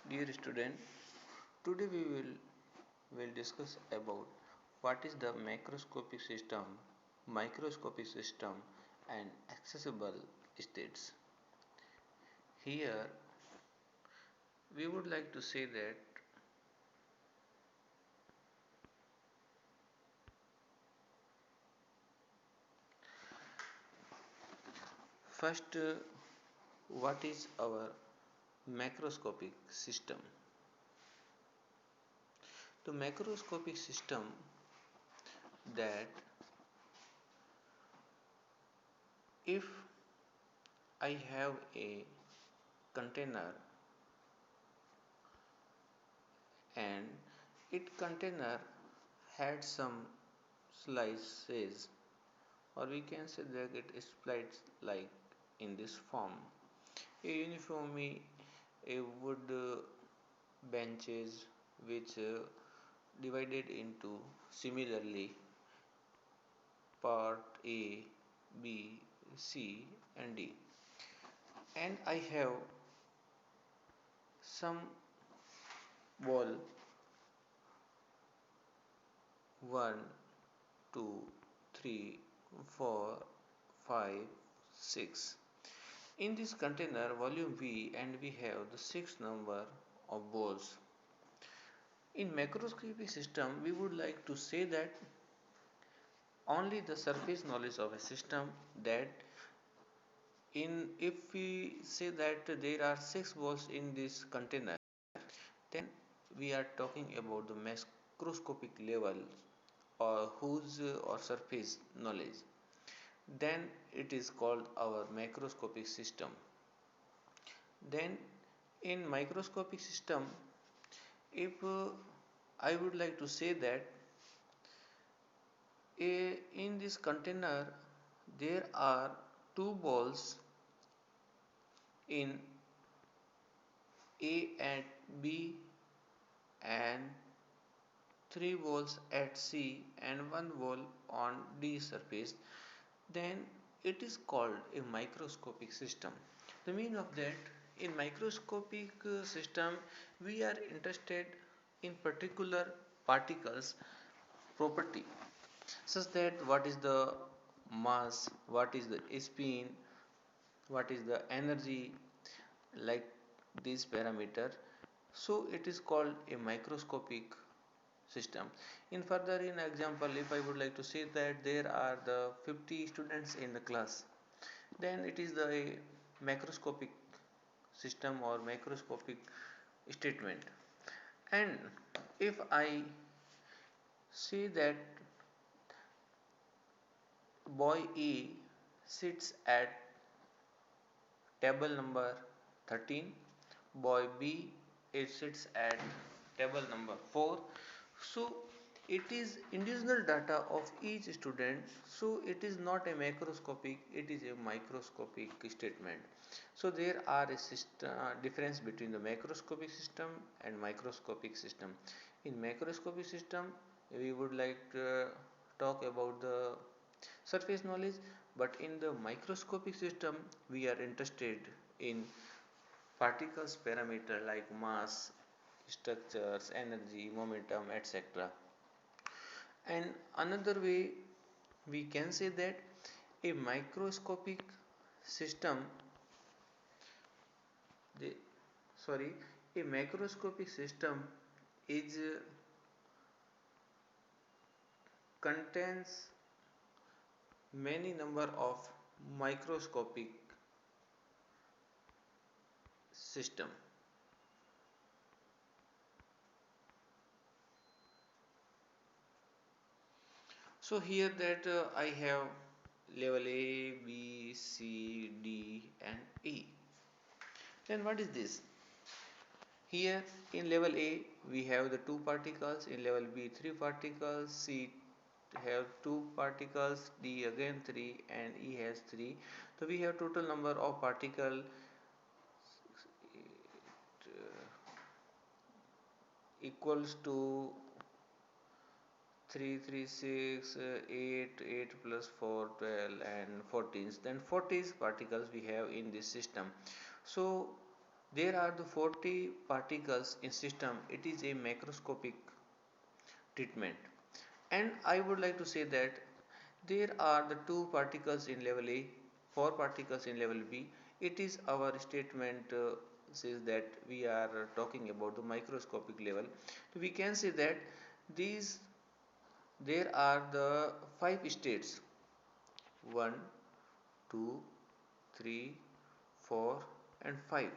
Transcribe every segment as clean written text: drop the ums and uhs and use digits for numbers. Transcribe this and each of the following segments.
Dear student, today we will discuss about what is the macroscopic system, microscopic system and accessible states. Here we would like to say that first what is our macroscopic system? The macroscopic system that if I have a container and it container had some slices, or we can say that it is splits like in this form: a uniformly a wood benches which divided into similarly part A, B, C and D, and I have some wall 1, 2, 3, 4, 5, 6. In this container volume V, and we have the 6 number of balls. In macroscopic system we would like to say that only the surface knowledge of a system, that in if we say that there are 6 balls in this container, then we are talking about the macroscopic level or whose or surface knowledge, then it is called our macroscopic system. Then in microscopic system, if I would like to say that in this container there are two balls in A and B and three balls at C and one ball on D surface, then it is called a microscopic system. The meaning of that, in microscopic system we are interested in particular particles property, such that what is the mass, what is the spin, what is the energy, like this parameter. So it is called a microscopic system. In further in example, if I would like to say that there are the 50 students in the class, then it is the macroscopic system or macroscopic statement. And if I say that boy E sits at table number 13, boy B it sits at table number 4. So it is individual data of each student, so it is not a macroscopic, it is a microscopic statement. So there are a difference between the macroscopic system and microscopic system. In macroscopic system we would like to talk about the surface knowledge, but in the microscopic system we are interested in particles parameter like mass, structures, energy, momentum, etc. And another way we can say that a microscopic system, the sorry, a macroscopic system is contains many number of microscopic system. So here that I have level A, B, C, D and E. Then what is this? Here in level A we have the two particles, in level B three particles, C have two particles, D again three and E has three. So we have total number of particle equals to 3, 3, 6, 8, 8 plus 4, 12 and 14. Then 40 particles we have in this system. So There are the 40 particles in system. It is a macroscopic treatment. And I would like to say that there are the two particles in level A, four particles in level B. It is our statement says that we are talking about the microscopic level. So we can say that these there are the five states: one, two, three, 4 and 5.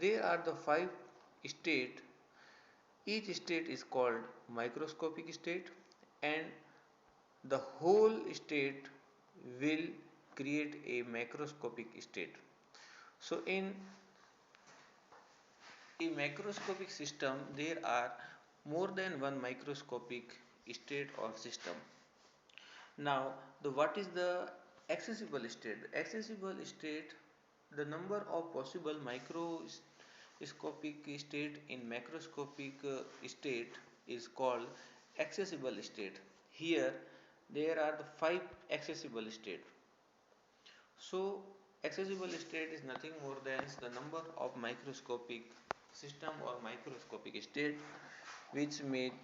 There are the five state. Each state is called microscopic state, and the whole state will create a macroscopic state. So in a macroscopic system there are more than one microscopic state or system. Now the what is the accessible state? The accessible state, the number of possible microscopic state in macroscopic state is called accessible state. Here there are the five accessible state. So accessible state is nothing more than the number of microscopic system or microscopic state which make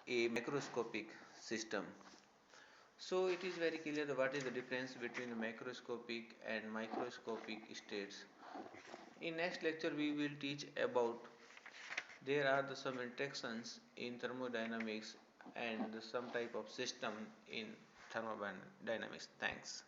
a macroscopic system. So it is very clear what is the difference between the macroscopic and microscopic states. In next lecture we will teach about there are the some interactions in thermodynamics and some type of system in thermodynamics. Thanks.